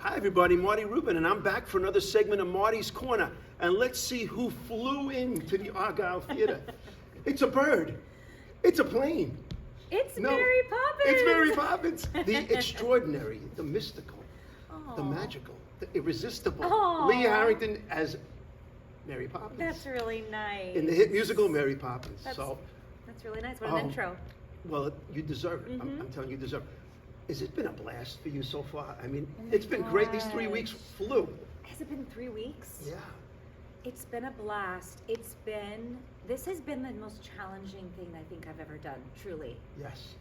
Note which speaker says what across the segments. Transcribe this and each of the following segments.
Speaker 1: Hi everybody, Marty Rubin, and I'm back for another segment of Marty's Corner. And let's see who flew into the Argyle Theater. It's a bird. It's a plane.
Speaker 2: It's Mary Poppins.
Speaker 1: It's Mary Poppins. The extraordinary, the mystical, the
Speaker 2: Aw.
Speaker 1: magical, the irresistible.
Speaker 2: Aw.
Speaker 1: Lee Harrington as Mary Poppins.
Speaker 2: That's really nice.
Speaker 1: In the hit musical Mary Poppins.
Speaker 2: That's really nice. What
Speaker 1: Oh.
Speaker 2: an intro.
Speaker 1: Well, you deserve it. I'm telling you, you deserve it. Has it been a blast for you so far? I mean, it's been great. These 3 weeks flew.
Speaker 2: Has it been 3 weeks?
Speaker 1: Yeah.
Speaker 2: It's been a blast. This has been the most challenging thing I think I've ever done, truly.
Speaker 1: Yes.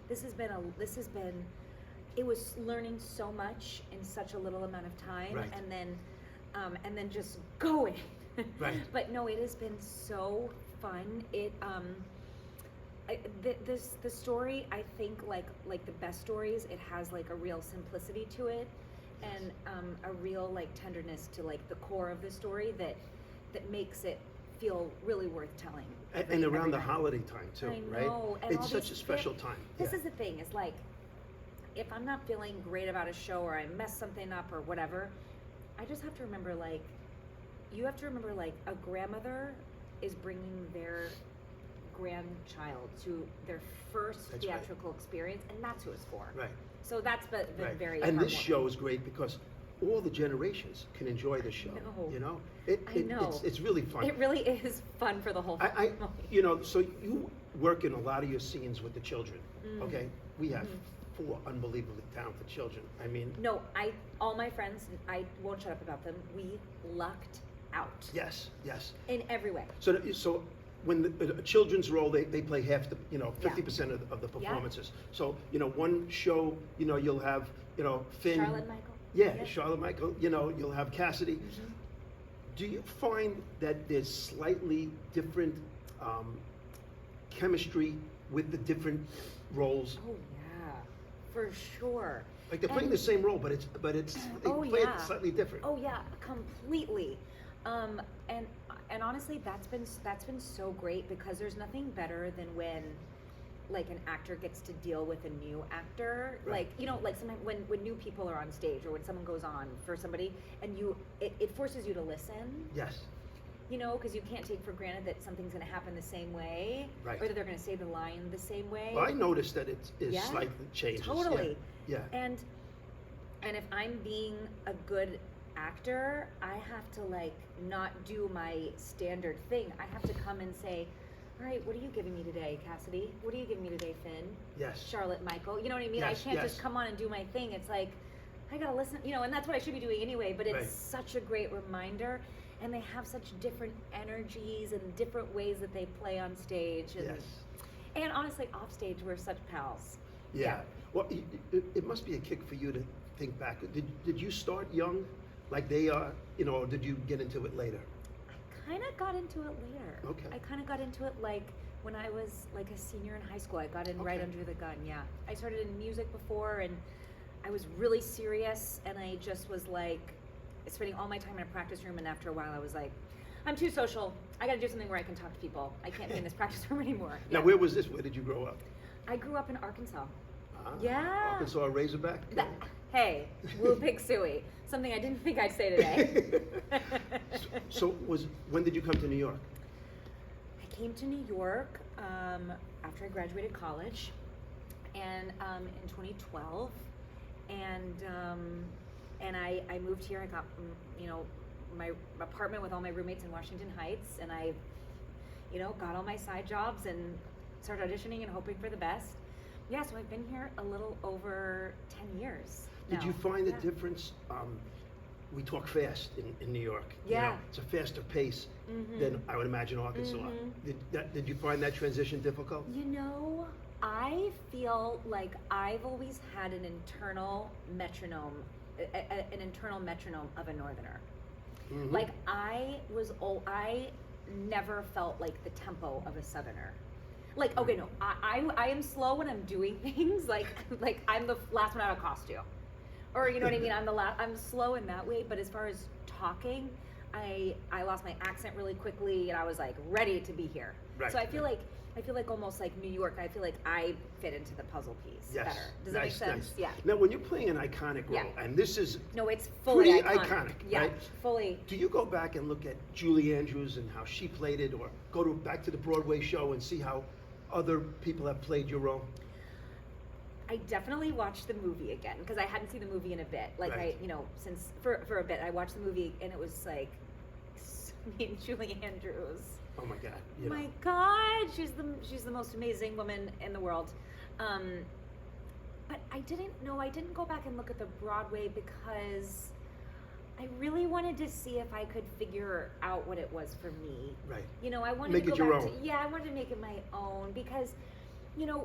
Speaker 2: It was learning so much in such a little amount of time,
Speaker 1: Right.
Speaker 2: and then just going.
Speaker 1: Right.
Speaker 2: But no, it has been so fun. The story, I think, like the best stories, it has like a real simplicity to it, and a real like tenderness to like the core of the story that makes it feel really worth telling.
Speaker 1: And around the
Speaker 2: night.
Speaker 1: holiday time too,
Speaker 2: I
Speaker 1: right?
Speaker 2: know, and all
Speaker 1: It's such
Speaker 2: these
Speaker 1: a special time.
Speaker 2: This
Speaker 1: Yeah.
Speaker 2: is the thing. It's like if I'm not feeling great about a show or I mess something up or whatever, I just have to remember you have to remember a grandmother is bringing their grandchild to their first
Speaker 1: That's
Speaker 2: theatrical experience, and that's who it's for.
Speaker 1: Right.
Speaker 2: So that's been
Speaker 1: Right.
Speaker 2: very
Speaker 1: And this
Speaker 2: heartwarming.
Speaker 1: show is great because all the generations can enjoy the show.
Speaker 2: know.
Speaker 1: You know,
Speaker 2: I know.
Speaker 1: It's really fun.
Speaker 2: It really is fun for the whole
Speaker 1: I
Speaker 2: family.
Speaker 1: so you work in a lot of your scenes with the children. Okay, we have 4 unbelievably talented children. I mean,
Speaker 2: No, all my friends, I won't shut up about them. We lucked out
Speaker 1: yes.
Speaker 2: in every way.
Speaker 1: So when the children's role, they play half the 50% of the
Speaker 2: Yeah.
Speaker 1: performances. So one show, you'll have Finn.
Speaker 2: Charlotte and Michael.
Speaker 1: Yeah,
Speaker 2: Yep.
Speaker 1: Charlotte Michael, you'll have Cassidy. Do you find that there's slightly different chemistry with the different roles?
Speaker 2: Oh yeah, for sure.
Speaker 1: Like they're playing the same role, but they play it slightly different.
Speaker 2: Oh yeah, completely. And honestly, that's been so great because there's nothing better than when like an actor gets to deal with a new actor.
Speaker 1: Right.
Speaker 2: Like sometimes when new people are on stage or when someone goes on for somebody and it forces you to listen.
Speaker 1: Yes.
Speaker 2: Because you can't take for granted that something's going to happen the same way,
Speaker 1: Right.
Speaker 2: or that they're going to say the line the same way.
Speaker 1: Well, I noticed that it is
Speaker 2: Yeah,
Speaker 1: slightly changes.
Speaker 2: Totally.
Speaker 1: Yeah.
Speaker 2: And if I'm being a good actor, I have to not do my standard thing. I have to come and say, all right, what are you giving me today, Cassidy? What are you giving me today, Finn?
Speaker 1: Yes.
Speaker 2: Charlotte, Michael. You know what I mean?
Speaker 1: Yes,
Speaker 2: I can't
Speaker 1: yes.
Speaker 2: just come on and do my thing. It's like, I gotta listen, and that's what I should be doing anyway, but it's
Speaker 1: Right.
Speaker 2: such a great reminder. And they have such different energies and different ways that they play on stage. And,
Speaker 1: Yes.
Speaker 2: and honestly, off stage, we're such pals.
Speaker 1: Yeah. Well, it must be a kick for you to think back. Did you start young, like they are, or did you get into it later?
Speaker 2: I kind of got into it later.
Speaker 1: Okay.
Speaker 2: I kind of got into it when I was like a senior in high school. I got in right
Speaker 1: Okay.
Speaker 2: under the gun. Yeah. I started in music before, and I was really serious, and I just was spending all my time in a practice room, and after a while I was like, I'm too social. I gotta do something where I can talk to people. I can't be in this practice room anymore.
Speaker 1: Now, where was this? Where did you grow up?
Speaker 2: I grew up in Arkansas.
Speaker 1: Ah,
Speaker 2: Yeah.
Speaker 1: Arkansas Razorback?
Speaker 2: Hey, Woo Pig Suey. Something I didn't think I'd say today.
Speaker 1: So when did you come to New York?
Speaker 2: I came to New York after I graduated college, and in 2012, and I moved here. I got my apartment with all my roommates in Washington Heights, and I got all my side jobs and started auditioning and hoping for the best. Yeah, so I've been here a little over 10 years now.
Speaker 1: Did you find a
Speaker 2: Yeah.
Speaker 1: difference? We talk fast in New York.
Speaker 2: Yeah.
Speaker 1: It's a faster pace than I would imagine Arkansas. Did you find that transition difficult?
Speaker 2: I feel like I've always had an internal metronome, of a Northerner. Like I never felt like the tempo of a Southerner. Like, okay, no, I am slow when I'm doing things. Like I'm the last one out of costume, or you know what I mean. I'm slow in that way. But as far as talking, I lost my accent really quickly, and I was like ready to be here.
Speaker 1: Right.
Speaker 2: So I feel like I feel like almost like New York. I feel like I fit into the puzzle piece
Speaker 1: Yes.
Speaker 2: better. Does that make
Speaker 1: Nice,
Speaker 2: sense?
Speaker 1: nice.
Speaker 2: Yeah.
Speaker 1: Now, when you're playing an iconic role,
Speaker 2: Yeah.
Speaker 1: and this is
Speaker 2: No, it's fully
Speaker 1: pretty iconic,
Speaker 2: Yeah,
Speaker 1: right?
Speaker 2: fully.
Speaker 1: Do you go back and look at Julie Andrews and how she played it, or go back to the Broadway show and see how other people have played your role?
Speaker 2: I definitely watched the movie again because I hadn't seen the movie in a bit. Like
Speaker 1: Right.
Speaker 2: since for a bit, I watched the movie and it was like, me and Julie Andrews.
Speaker 1: Oh my God!
Speaker 2: My God, she's the most amazing woman in the world. But I didn't go back and look at the Broadway because I really wanted to see if I could figure out what it was for me.
Speaker 1: Right.
Speaker 2: I wanted
Speaker 1: Make
Speaker 2: to
Speaker 1: it
Speaker 2: go
Speaker 1: your
Speaker 2: back
Speaker 1: own.
Speaker 2: to I wanted to make it my own because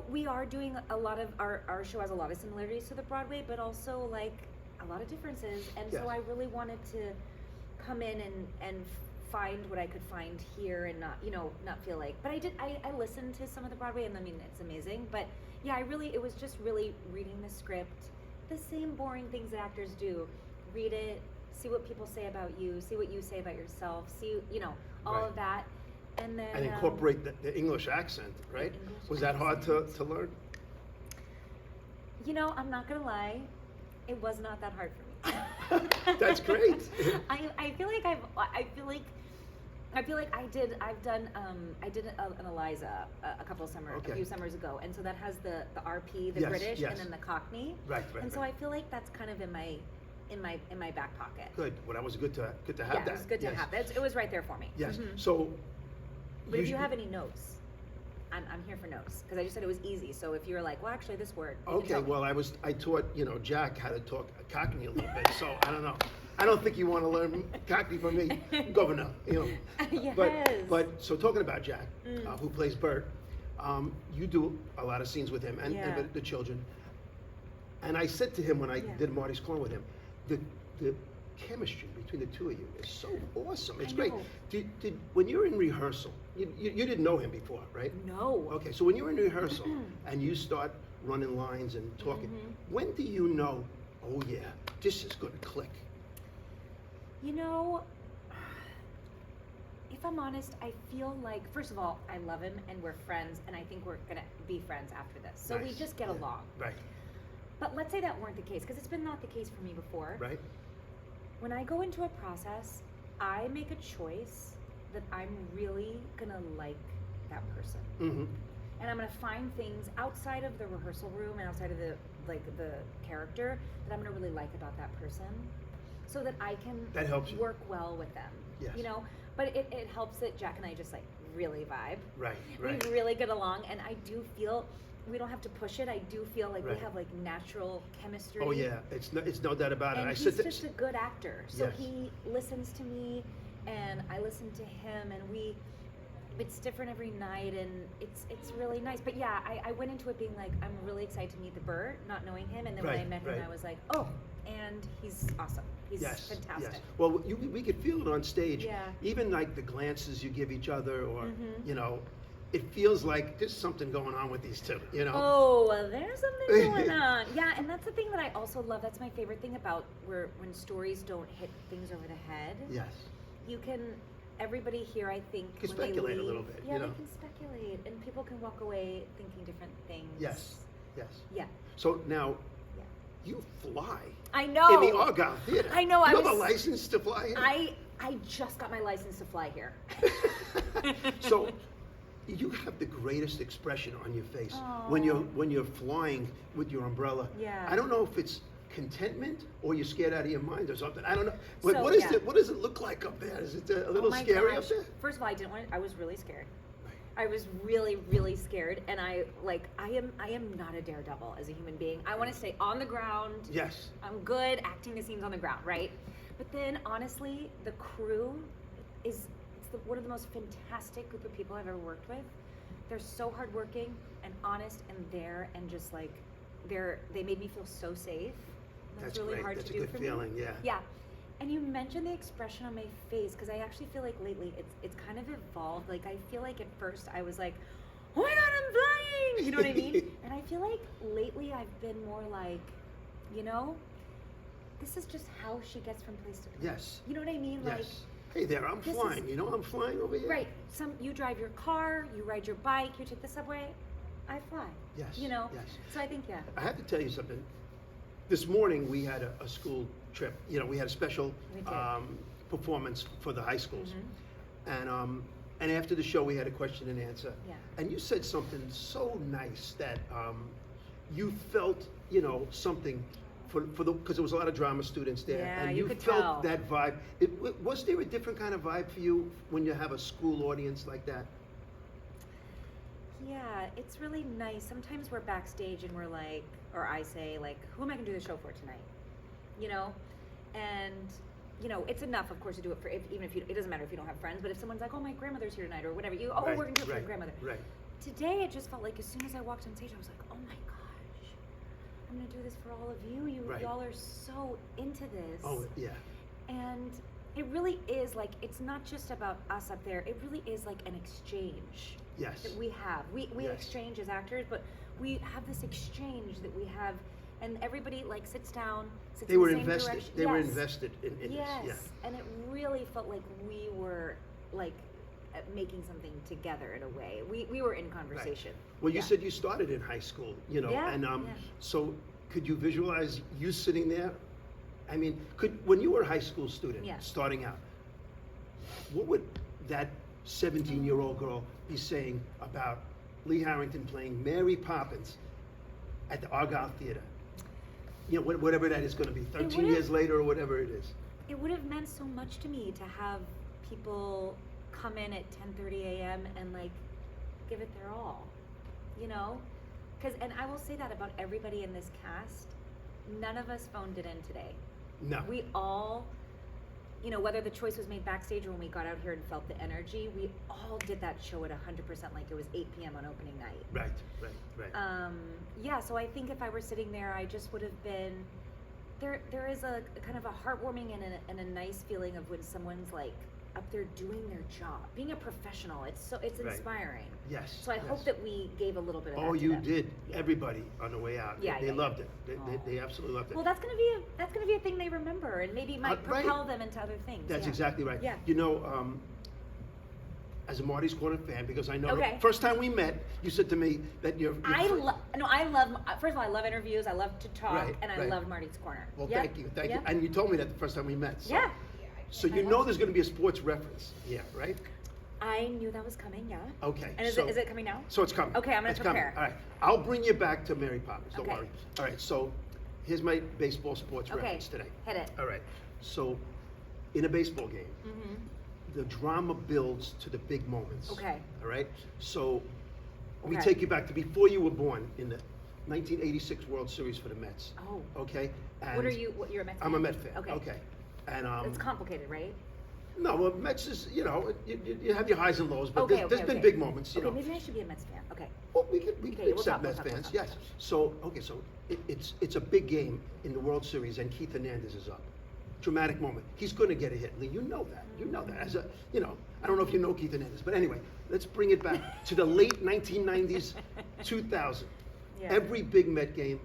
Speaker 2: we are doing a lot of our show has a lot of similarities to the Broadway, but also like a lot of differences. And
Speaker 1: Yes.
Speaker 2: so I really wanted to come in and find what I could find here and not feel like, but I listened to some of the Broadway and I mean, it's amazing, but yeah, it was just really reading the script, the same boring things that actors do, read it, see what people say about you, see what you say about yourself, see, all
Speaker 1: Right.
Speaker 2: of that. And then
Speaker 1: And incorporate the English accent, right?
Speaker 2: English
Speaker 1: Was that hard to learn?
Speaker 2: I'm not gonna lie, it was not that hard for me.
Speaker 1: That's great.
Speaker 2: I feel like I did an Eliza a few summers ago, and so that has the RP, the
Speaker 1: Yes,
Speaker 2: British,
Speaker 1: yes.
Speaker 2: and then the Cockney.
Speaker 1: Right.
Speaker 2: And so I feel like that's kind of in my back pocket.
Speaker 1: Good. Well, that was good to have
Speaker 2: Yeah,
Speaker 1: that.
Speaker 2: it was good to
Speaker 1: Yes.
Speaker 2: have that. It was right there for me.
Speaker 1: Yes.
Speaker 2: Mhm.
Speaker 1: So.
Speaker 2: But if you have any notes, I'm here for notes because I just said it was easy. So if you're like, well, actually, this word. you can
Speaker 1: Okay,
Speaker 2: tell me.
Speaker 1: well, I taught Jack how to talk Cockney a little bit, so I don't know. I don't think you want to learn Cockney from me, Governor.
Speaker 2: Yes.
Speaker 1: But so talking about Jack,
Speaker 2: Mm.
Speaker 1: who plays Bert, you do a lot of scenes with him and
Speaker 2: Yeah.
Speaker 1: the children. And I said to him when I
Speaker 2: Yeah.
Speaker 1: did Marty's Corner with him, the chemistry between the two of you is so awesome. It's
Speaker 2: I
Speaker 1: great.
Speaker 2: know.
Speaker 1: Did when you're in rehearsal, you didn't know him before, right?
Speaker 2: No.
Speaker 1: Okay, so when you're in rehearsal and you start running lines and talking, when do you know, oh yeah, this is going to click?
Speaker 2: If I'm honest, I feel like, first of all, I love him and we're friends, and I think we're gonna be friends after this. So we
Speaker 1: Nice.
Speaker 2: just get
Speaker 1: Yeah.
Speaker 2: along.
Speaker 1: Right,
Speaker 2: But let's say that weren't the case, because it's been not the case for me before.
Speaker 1: right?
Speaker 2: When I go into a process, I make a choice that I'm really gonna like that person.
Speaker 1: Mm-hmm.
Speaker 2: And I'm gonna find things outside of the rehearsal room and outside of the character that I'm gonna really like about that person, so that I can
Speaker 1: That helps you.
Speaker 2: work well with them.
Speaker 1: Yes.
Speaker 2: But it helps that Jack and I just like really vibe.
Speaker 1: Right, right.
Speaker 2: We really get along, and I do feel we don't have to push it. I do feel like
Speaker 1: Right.
Speaker 2: we have like natural chemistry.
Speaker 1: Oh yeah, it's no doubt about it.
Speaker 2: And
Speaker 1: I
Speaker 2: he's
Speaker 1: said that.
Speaker 2: just a good actor, so
Speaker 1: Yes.
Speaker 2: he listens to me, and I listen to him, and it's different every night, and it's really nice. But yeah, I went into it being like, I'm really excited to meet the Bert, not knowing him, and then when I
Speaker 1: Right,
Speaker 2: met him,
Speaker 1: right.
Speaker 2: I was like, oh, and he's awesome. He's
Speaker 1: Yes,
Speaker 2: fantastic.
Speaker 1: yes. Well, we could feel it on stage.
Speaker 2: Yeah.
Speaker 1: Even like the glances you give each other, or
Speaker 2: Mhm.
Speaker 1: it feels like there's something going on with these two.
Speaker 2: Oh, well, there's something going on. Yeah, and that's the thing that I also love. That's my favorite thing about when stories don't hit things over the head.
Speaker 1: Yes.
Speaker 2: Everybody here, I think,
Speaker 1: Can
Speaker 2: when they
Speaker 1: speculate a
Speaker 2: leave,
Speaker 1: little bit,
Speaker 2: Yeah,
Speaker 1: you
Speaker 2: they
Speaker 1: know.
Speaker 2: can speculate, and people can walk away thinking different things.
Speaker 1: Yes. Yes.
Speaker 2: Yeah.
Speaker 1: So now,
Speaker 2: Yeah.
Speaker 1: you fly
Speaker 2: I know.
Speaker 1: in the Argyle Theater.
Speaker 2: I know,
Speaker 1: You
Speaker 2: I
Speaker 1: have a
Speaker 2: was-
Speaker 1: license to fly here.
Speaker 2: I just got my license to fly here.
Speaker 1: So you have the greatest expression on your face when you're flying with your umbrella.
Speaker 2: Yeah.
Speaker 1: I don't know if it's contentment or you're scared out of your mind or something. I don't know. But
Speaker 2: So,
Speaker 1: what is
Speaker 2: yeah.
Speaker 1: it? What does it look like up there? Is it a little
Speaker 2: Oh my
Speaker 1: scary
Speaker 2: gosh.
Speaker 1: up there?
Speaker 2: First of all, I was really scared. I was really, really scared, and I am not a daredevil as a human being. I want to stay on the ground.
Speaker 1: Yes.
Speaker 2: I'm good acting the scenes on the ground, right? But then, honestly, the crew one of the most fantastic group of people I've ever worked with. They're so hardworking and honest and there, and just like they made me feel so safe.
Speaker 1: That's
Speaker 2: really
Speaker 1: great.
Speaker 2: hard
Speaker 1: That's
Speaker 2: to
Speaker 1: a
Speaker 2: do
Speaker 1: good
Speaker 2: for
Speaker 1: feeling.
Speaker 2: me.
Speaker 1: Yeah.
Speaker 2: Yeah. And you mentioned the expression on my face, because I actually feel like lately it's kind of evolved. Like, I feel like at first I was like, oh my God, I'm flying! You know what I mean? And I feel like lately I've been more like, this is just how she gets from place to place.
Speaker 1: Yes.
Speaker 2: You know what I mean? Like,
Speaker 1: Yes. Hey there, I'm
Speaker 2: This
Speaker 1: flying.
Speaker 2: is-
Speaker 1: You know, I'm flying over here.
Speaker 2: Right. You drive your car, you ride your bike, you take the subway. I fly.
Speaker 1: Yes,
Speaker 2: You know.
Speaker 1: yes.
Speaker 2: So I think
Speaker 1: I have to tell you something. This morning we had a school trip. You know, we had a special
Speaker 2: We did.
Speaker 1: performance for the high schools,
Speaker 2: Mm-hmm.
Speaker 1: and after the show we had a question and answer.
Speaker 2: Yeah.
Speaker 1: And you said something so nice that you felt, you know, something for the because there was a lot of drama students there,
Speaker 2: Yeah,
Speaker 1: and
Speaker 2: you
Speaker 1: you
Speaker 2: could
Speaker 1: felt
Speaker 2: tell.
Speaker 1: that vibe. Was there a different kind of vibe for you when you have a school audience like that?
Speaker 2: Yeah, it's really nice. Sometimes we're backstage and we're like, or I say like, who am I gonna do the show for tonight? You know, and you know, it's enough, of course, to do it for even if you. It doesn't matter if you don't have friends, but if someone's like, oh, my grandmother's here tonight, or whatever, we're gonna do it for your grandmother.
Speaker 1: Right.
Speaker 2: Today, it just felt like as soon as I walked on stage, I was like, oh my gosh, I'm gonna do this for all of you.
Speaker 1: Right.
Speaker 2: Y'all are so into this.
Speaker 1: Oh yeah.
Speaker 2: And it really is like, it's not just about us up there. It really is like an exchange
Speaker 1: Yes.
Speaker 2: that we have. We
Speaker 1: Yes.
Speaker 2: exchange as actors, but we have this exchange that we have, and everybody like sits down, sits
Speaker 1: They
Speaker 2: in
Speaker 1: were
Speaker 2: the same
Speaker 1: invested.
Speaker 2: direction.
Speaker 1: They were
Speaker 2: Yes.
Speaker 1: invested in
Speaker 2: Yes,
Speaker 1: this.
Speaker 2: and it really felt like we were like making something together in a way. We were in conversation.
Speaker 1: Well, you
Speaker 2: Yeah.
Speaker 1: said you started in high school, you know,
Speaker 2: Yeah,
Speaker 1: and
Speaker 2: yeah.
Speaker 1: so could you visualize you sitting there? I mean, when you were a high school student,
Speaker 2: Yeah.
Speaker 1: starting out, what would that 17-year-old girl be saying about Lee Harrington playing Mary Poppins at the Argyle Theater? You know, whatever that is going to be, 13
Speaker 2: would've-
Speaker 1: years later or whatever it is.
Speaker 2: It would have meant so much to me to have people come in at 10:30 a.m. and like give it their all, you know? And I will say that about everybody in this cast. None of us phoned it in today.
Speaker 1: No.
Speaker 2: We all, you know, whether the choice was made backstage or when we got out here and felt the energy, we all did that show at 100% like it was 8 p.m. on opening night.
Speaker 1: Right.
Speaker 2: Yeah, so I think if I were sitting there, I just would have been, there is a kind of a heartwarming and a nice feeling of when someone's like up there doing their job, being a professional. It's
Speaker 1: Right.
Speaker 2: inspiring.
Speaker 1: Yes.
Speaker 2: So I
Speaker 1: yes.
Speaker 2: hope that we gave a little bit of that
Speaker 1: Oh,
Speaker 2: to
Speaker 1: you
Speaker 2: them.
Speaker 1: did.
Speaker 2: Yeah.
Speaker 1: Everybody on the way out.
Speaker 2: Yeah,
Speaker 1: they
Speaker 2: yeah,
Speaker 1: loved
Speaker 2: yeah.
Speaker 1: it.
Speaker 2: Oh.
Speaker 1: They absolutely loved it.
Speaker 2: Well, that's gonna be a thing they remember, and maybe might
Speaker 1: Right.
Speaker 2: propel them into other things.
Speaker 1: That's
Speaker 2: yeah.
Speaker 1: exactly right.
Speaker 2: Yeah.
Speaker 1: You know, as a Marty's Corner fan, because I know
Speaker 2: Okay.
Speaker 1: the first time we met, you said to me that you're.
Speaker 2: I love. First of all, I love interviews. I love to talk,
Speaker 1: Right,
Speaker 2: and I
Speaker 1: right.
Speaker 2: love Marty's Corner.
Speaker 1: Well,
Speaker 2: Yeah,
Speaker 1: thank you.
Speaker 2: yeah.
Speaker 1: And you told me that the first time we met. So,
Speaker 2: Yeah.
Speaker 1: So you
Speaker 2: I
Speaker 1: know
Speaker 2: love
Speaker 1: there's going to be a sports reference. Yeah, right?
Speaker 2: I knew that was coming. Yeah.
Speaker 1: Okay.
Speaker 2: And is it coming now?
Speaker 1: So it's coming.
Speaker 2: Okay, I'm gonna
Speaker 1: It's coming.
Speaker 2: prepare.
Speaker 1: All right. I'll bring you back to Mary Poppins. Don't
Speaker 2: Okay.
Speaker 1: worry. All right. So here's my baseball sports
Speaker 2: Okay.
Speaker 1: reference today.
Speaker 2: Hit it.
Speaker 1: All right. So in a baseball game,
Speaker 2: Mm-hmm.
Speaker 1: the drama builds to the big moments.
Speaker 2: Okay.
Speaker 1: All right. So let me
Speaker 2: Okay.
Speaker 1: take you back to before you were born in the 1986 World Series for the Mets.
Speaker 2: Oh.
Speaker 1: Okay. And
Speaker 2: What are you? You're a Mets fan?
Speaker 1: I'm a Met fan.
Speaker 2: Okay.
Speaker 1: Okay. And
Speaker 2: It's complicated, right?
Speaker 1: no, well, Mets is you have your highs and lows, but
Speaker 2: Okay,
Speaker 1: there's
Speaker 2: okay,
Speaker 1: been
Speaker 2: okay.
Speaker 1: big moments. You
Speaker 2: Okay,
Speaker 1: know.
Speaker 2: maybe I should be a Mets fan. Okay.
Speaker 1: Well, we could
Speaker 2: Okay, we'll
Speaker 1: accept
Speaker 2: talk, we'll
Speaker 1: Mets
Speaker 2: talk, we'll
Speaker 1: fans,
Speaker 2: talk,
Speaker 1: yes. So it's a big game in the World Series, and Keith Hernandez is up. Dramatic moment. He's going to get a hit, Lee. You know that. You know that. I don't know if you know Keith Hernandez, but anyway, let's bring it back to the late 1990s, 2000.
Speaker 2: Yeah.
Speaker 1: Every big Met game,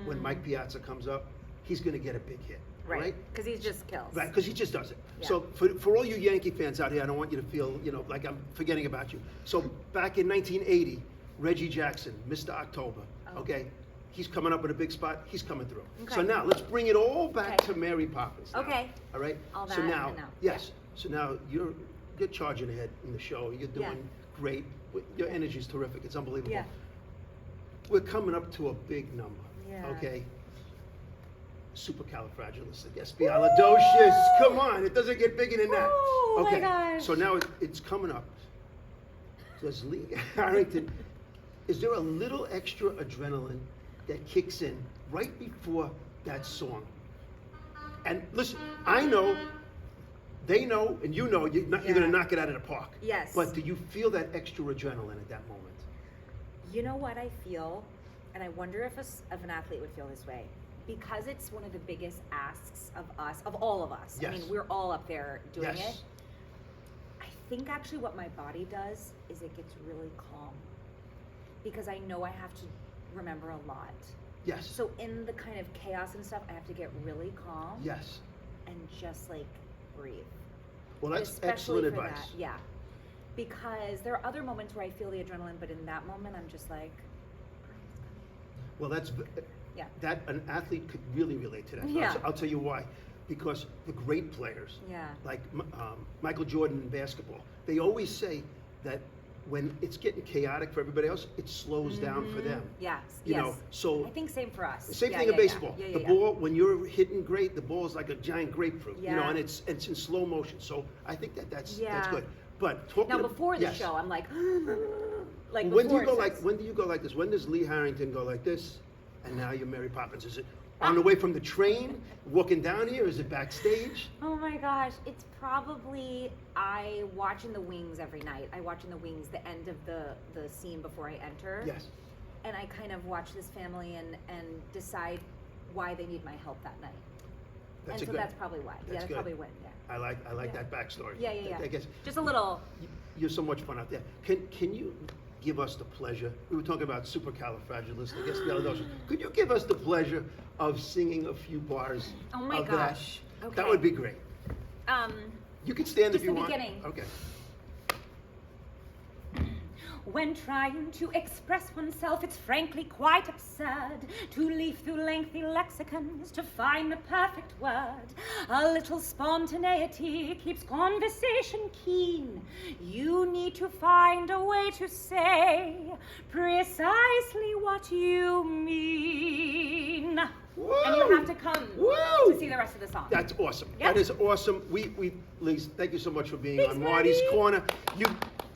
Speaker 1: when Mike Piazza comes up, he's going to get a big hit.
Speaker 2: Right. Because he just kills.
Speaker 1: Right, because he just does it.
Speaker 2: Yeah.
Speaker 1: So for all you Yankee fans out here, I don't want you to feel, like I'm forgetting about you. So back in 1980, Reggie Jackson, Mr. October,
Speaker 2: Oh.
Speaker 1: okay? He's coming up in a big spot. He's coming through.
Speaker 2: Okay.
Speaker 1: So now let's bring it all back
Speaker 2: Okay.
Speaker 1: to Mary Poppins. Now,
Speaker 2: Okay.
Speaker 1: All right.
Speaker 2: All
Speaker 1: So
Speaker 2: that
Speaker 1: now,
Speaker 2: and now.
Speaker 1: yes. So now you're charging ahead in the show. You're doing
Speaker 2: Yeah.
Speaker 1: great. Your energy's terrific. It's unbelievable.
Speaker 2: Yeah.
Speaker 1: We're coming up to a big number.
Speaker 2: Yeah.
Speaker 1: Okay. Supercalifragilisticexpialidocious. Come on, it doesn't get bigger than that.
Speaker 2: Oh, my
Speaker 1: Okay.
Speaker 2: gosh.
Speaker 1: So now it's coming up. Does Lee Harrington? Is there a little extra adrenaline that kicks in right before that song? And listen, I know, they know, and you know, you're going
Speaker 2: Yeah.
Speaker 1: to knock it out of the park.
Speaker 2: Yes.
Speaker 1: But do you feel that extra adrenaline at that moment?
Speaker 2: You know what I feel, and I wonder if an athlete would feel this way, because it's one of the biggest asks of us, of all of us. I
Speaker 1: Yes.
Speaker 2: mean, we're all up there doing
Speaker 1: Yes.
Speaker 2: it. I think actually what my body does is it gets really calm, because I know I have to remember a lot.
Speaker 1: Yes.
Speaker 2: So in the kind of chaos and stuff, I have to get really calm
Speaker 1: Yes.
Speaker 2: and just like breathe.
Speaker 1: Well, that's
Speaker 2: especially
Speaker 1: excellent
Speaker 2: for
Speaker 1: advice.
Speaker 2: that. Yeah, because there are other moments where I feel the adrenaline, but in that moment, I'm just like,
Speaker 1: Well,
Speaker 2: yeah,
Speaker 1: that an athlete could really relate to that.
Speaker 2: Yeah.
Speaker 1: I'll tell you why. Because the great players,
Speaker 2: yeah,
Speaker 1: like Michael Jordan in basketball, they always say that when it's getting chaotic for everybody else, it slows down for them.
Speaker 2: yes,
Speaker 1: You
Speaker 2: yes.
Speaker 1: know, so
Speaker 2: I think same for us.
Speaker 1: same
Speaker 2: Yeah,
Speaker 1: thing
Speaker 2: yeah,
Speaker 1: in baseball.
Speaker 2: Yeah, yeah,
Speaker 1: The
Speaker 2: yeah.
Speaker 1: ball, when you're hitting great, the ball is like a giant grapefruit. You know,
Speaker 2: Yeah.
Speaker 1: and it's in slow motion. So I think that's
Speaker 2: Yeah.
Speaker 1: good. But talking
Speaker 2: Now before the
Speaker 1: yes.
Speaker 2: show, I'm like, like
Speaker 1: When do you
Speaker 2: before
Speaker 1: go
Speaker 2: it
Speaker 1: like?
Speaker 2: starts.
Speaker 1: When do you go like this? When does Lee Harrington go like this? And now you're Mary Poppins. Is it on the way from the train, walking down here? Is it backstage?
Speaker 2: Oh my gosh, it's probably I watch in the wings every night. I watch in the wings the end of the scene before I enter.
Speaker 1: Yes.
Speaker 2: And I kind of watch this family and decide why they need my help that night.
Speaker 1: That's
Speaker 2: and so that's probably why.
Speaker 1: That's
Speaker 2: That's
Speaker 1: good.
Speaker 2: probably when. Yeah.
Speaker 1: I like
Speaker 2: Yeah.
Speaker 1: that backstory.
Speaker 2: Yeah, yeah, yeah.
Speaker 1: I guess
Speaker 2: Just a little.
Speaker 1: you're so much fun out there. Can you give us the pleasure? We were talking about supercalifragilisticexpialidocious. Could you give us the pleasure of singing a few bars?
Speaker 2: Oh my
Speaker 1: of
Speaker 2: gosh.
Speaker 1: That?
Speaker 2: Okay.
Speaker 1: That would be great. You can stand
Speaker 2: Just
Speaker 1: if you
Speaker 2: the
Speaker 1: want.
Speaker 2: beginning.
Speaker 1: Okay.
Speaker 2: When trying to express oneself, it's frankly quite absurd to leaf through lengthy lexicons to find the perfect word. A little spontaneity keeps conversation keen. You need to find a way to say precisely what you mean.
Speaker 1: Woo!
Speaker 2: And you have to come
Speaker 1: Woo!
Speaker 2: to see the rest of the song.
Speaker 1: That's awesome.
Speaker 2: Yeah.
Speaker 1: That is awesome. Lise, thank you so much for being
Speaker 2: Thanks,
Speaker 1: on Marty's
Speaker 2: Marty.
Speaker 1: Corner.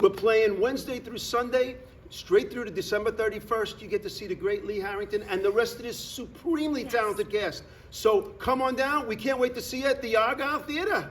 Speaker 1: We're playing Wednesday through Sunday, straight through to December 31st. You get to see the great Lee Harrington and the rest of this supremely
Speaker 2: Yes.
Speaker 1: talented cast. So come on down. We can't wait to see you at the Argyle Theater.